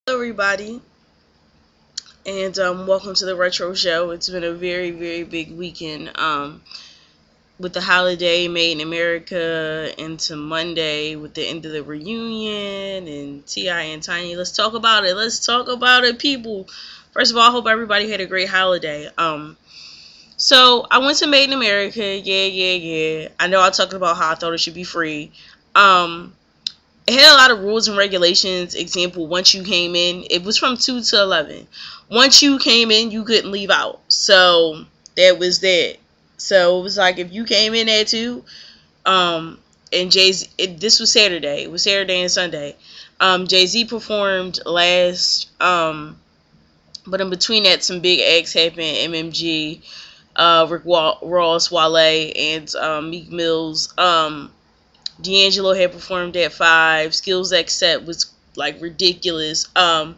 Hello, everybody, and welcome to the Retro Show. It's been a very, very big weekend with the holiday made in America into Monday with the end of the reunion and T.I. and Tiny. Let's talk about it. Let's talk about it, people. First of all, I hope everybody had a great holiday. So I went to Made in America. Yeah, yeah, yeah. I know I talked about how I thought it should be free. Um, it had a lot of rules and regulations. Example, once you came in, it was from 2 to 11. Once you came in, you couldn't leave out. So that was that. So it was like if you came in at 2, and Jay-Z, this was Saturday. It was Saturday and Sunday. Jay-Z performed last, but in between that, some big acts happened. MMG, Rick Ross, Wale, and Meek Mills. D'Angelo had performed at 5. Skills X set was like ridiculous. A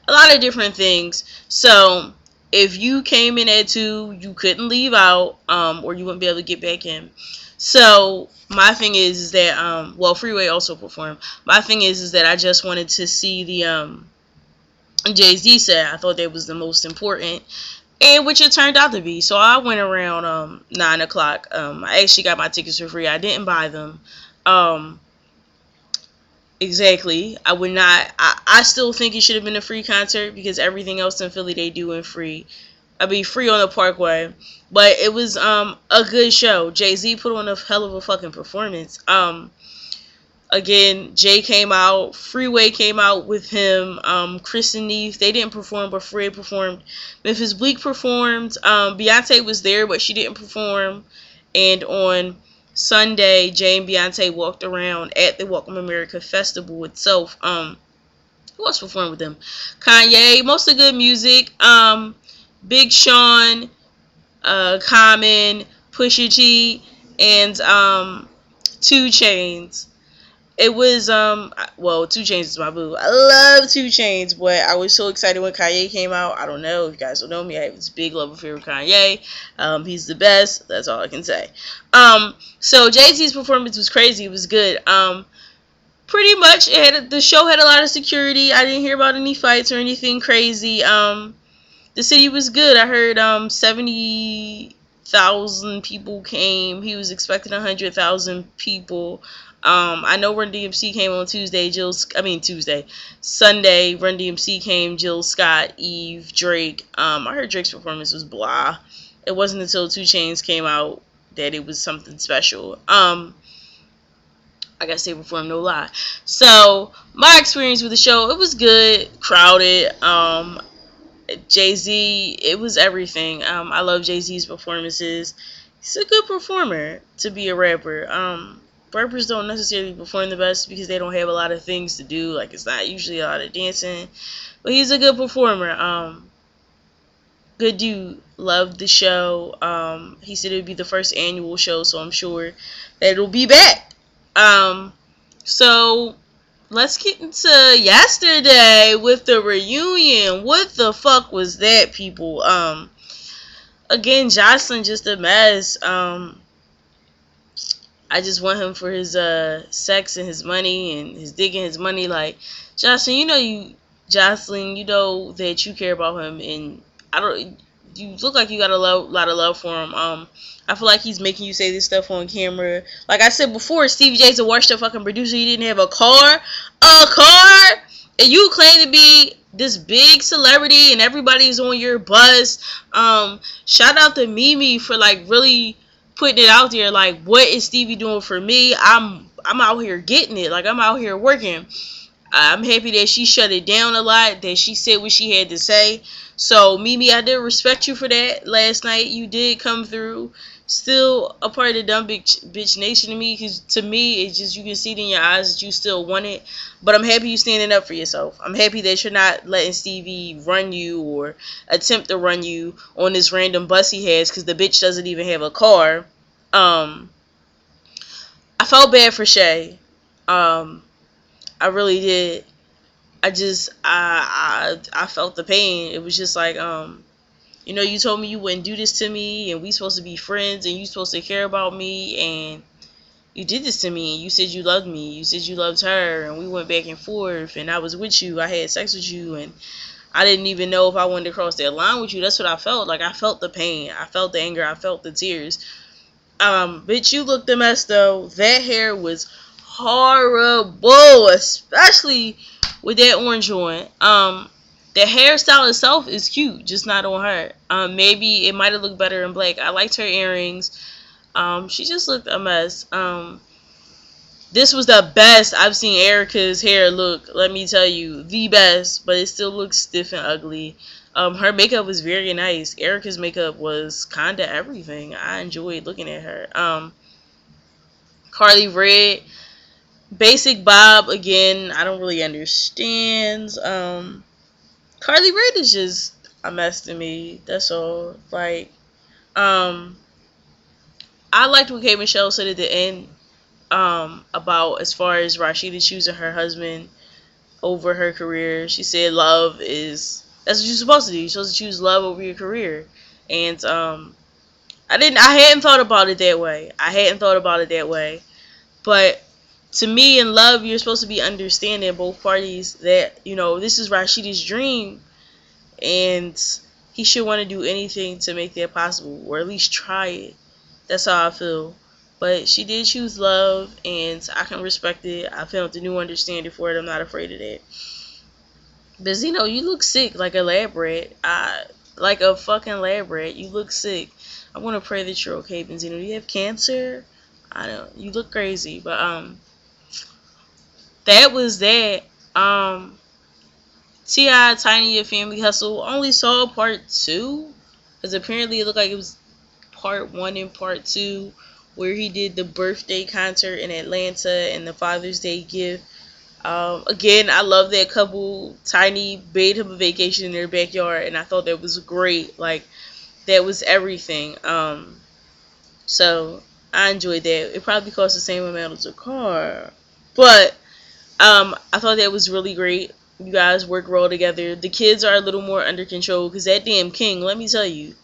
lot of different things. So if you came in at 2, you couldn't leave out, or you wouldn't be able to get back in. So my thing is that Freeway also performed. My thing is that I just wanted to see the Jay-Z set. I thought that was the most important, and which it turned out to be. So I went around 9 o'clock. I actually got my tickets for free. I didn't buy them. Um, exactly. I would not. I still think it should have been a free concert because everything else in Philly they do in free. I mean, free on the Parkway, but it was a good show. Jay-Z put on a hell of a fucking performance. Again, Jay came out. Freeway came out with him. Chris and Neve, they didn't perform, but Fred performed. Memphis Bleak performed. Beyonce was there, but she didn't perform. And on Sunday, Jay and Beyonce walked around at the Welcome America Festival itself. Who else performed with them? Kanye, mostly good music. Big Sean, Common, Pusha T, and 2 Chainz. It was 2 Chainz is my boo. I love 2 Chainz, but I was so excited when Kanye came out. I don't know if you guys don't know me. I have this big love affair with Kanye. He's the best. That's all I can say. So Jay-Z's performance was crazy. It was good. Pretty much the show had a lot of security. I didn't hear about any fights or anything crazy. The city was good. I heard 70,000 people came. He was expecting 100,000 people. I know Run DMC came on Tuesday. Sunday, Run DMC came. Jill Scott, Eve, Drake. I heard Drake's performance was blah. It wasn't until 2 Chainz came out that it was something special. I guess they performed, no lie. So my experience with the show, it was good, crowded. Jay-Z, it was everything. I love Jay-Z's performances. He's a good performer to be a rapper. Rappers don't necessarily perform the best because they don't have a lot of things to do. Like, it's not usually a lot of dancing. But he's a good performer. Good dude. Loved the show. He said it would be the first annual show, so I'm sure that it'll be back. So let's get into yesterday with the reunion. What the fuck was that, people? Again, Jocelyn just a mess. I just want him for his sex and his money and his dick and his money. Like, Jocelyn, you know that you care about him, and you look like you got a lot of love for him. I feel like he's making you say this stuff on camera. Like I said before, Stevie J's a washed up fucking producer. He didn't have a car, and you claim to be this big celebrity, and everybody's on your bus. Shout out to Mimi for like really putting it out there. Like, what is Stevie doing for me? I'm out here getting it. Like, I'm out here working. I'm happy that she shut it down a lot, that she said what she had to say. So, Mimi, I did respect you for that last night. You did come through. Still a part of the dumb bitch nation to me, because to me, it's just, you can see it in your eyes that you still want it. But I'm happy you standing up for yourself. I'm happy that you're not letting Stevie run you or attempt to run you on this random bus he has, because the bitch doesn't even have a car. I felt bad for Shay. I really did. I felt the pain. It was just like, you told me you wouldn't do this to me, and we supposed to be friends, and you supposed to care about me, and You did this to me. You said you loved me. You said you loved her, and we went back and forth, and I was with you. I had sex with you, and I didn't even know if I wanted to cross that line with you. That's what I felt. Like, I felt the pain. I felt the anger. I felt the tears. Bitch, you looked a mess, though. That hair was horrible, especially with that orange on. The hairstyle itself is cute, just not on her. Maybe it might have looked better in black. I liked her earrings. She just looked a mess. This was the best I've seen Erica's hair look, let me tell you. The best, but it still looks stiff and ugly. Her makeup was very nice. Erica's makeup was kinda everything. I enjoyed looking at her. Carly Red, Basic Bob, again, I don't really understand. Carly Red is just a mess to me. That's all. Like, I liked what K. Michelle said at the end, about as far as Rashida choosing her husband over her career. She said love is, that's what you're supposed to do. You're supposed to choose love over your career. And I hadn't thought about it that way. But to me, in love, you're supposed to be understanding both parties that, you know, this is Rashida's dream, and he should want to do anything to make that possible, or at least try it. That's how I feel. But she did choose love, and I can respect it. I found a new understanding for it. I'm not afraid of that. But Zeno, you look sick like a lab rat. Like a fucking lab rat. You look sick. I want to pray that you're okay, Benzino. Do you have cancer? I don't. You look crazy. But that was that. T.I. Tiny A Family Hustle. Only saw part 2, because apparently it looked like it was part 1 and part 2, where he did the birthday concert in Atlanta and the Father's Day gift. Again, I love that couple. Tiny paid him a vacation in their backyard, and I thought that was great. Like, that was everything. So I enjoyed that. It probably cost the same amount as a car, but I thought that was really great. You guys work well together. The kids are a little more under control, because that damn King, let me tell you,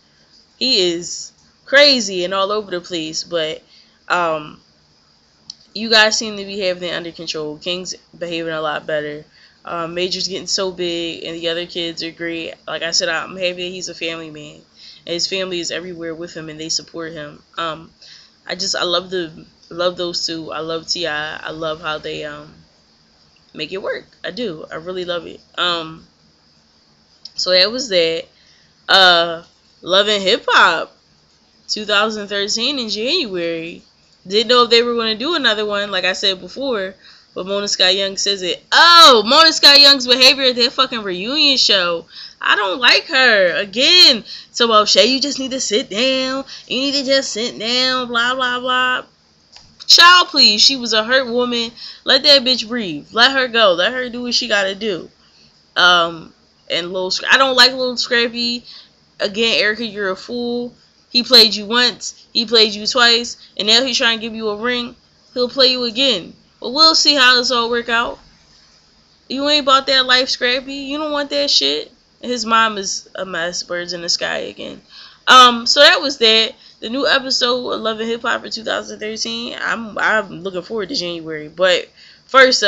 he is crazy and all over the place. But you guys seem to be having it under control. King's behaving a lot better. Major's getting so big, and the other kids are great. Like I said, I'm happy that he's a family man, and his family is everywhere with him, and they support him. I love those two. I love T.I. I love how they make it work. I do. I really love it. So that was that. Love and Hip Hop 2013 in January. Didn't know if they were going to do another one, like I said before, but Mona Scott Young says it. Oh, Mona Scott Young's behavior at that fucking reunion show. I don't like her. Again, so, well, Shay, you just need to sit down. You need to just sit down, blah, blah, blah. Child, please. She was a hurt woman. Let that bitch breathe. Let her go. Let her do what she got to do. And I don't like Lil Scrappy. Again, Erica, you're a fool. He played you once, he played you twice, and now he's trying to give you a ring. He'll play you again. But we'll see how this all work out. You ain't about that life, Scrappy. You don't want that shit. His mom is a mess. Birds in the Sky again. So that was that. The new episode of Love and Hip Hop for 2013. I'm looking forward to January. But first,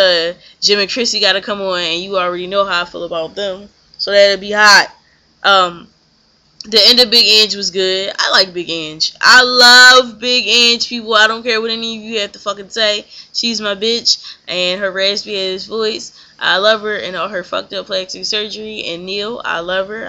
Jim and Chrissy gotta come on, and you already know how I feel about them. So that'll be hot. The end of Big Ange was good. I like Big Ange. I love Big Ange, people. I don't care what any of you have to fucking say. She's my bitch. And her raspy ass voice. I love her and all her fucked up plastic surgery. And Neil, I love her.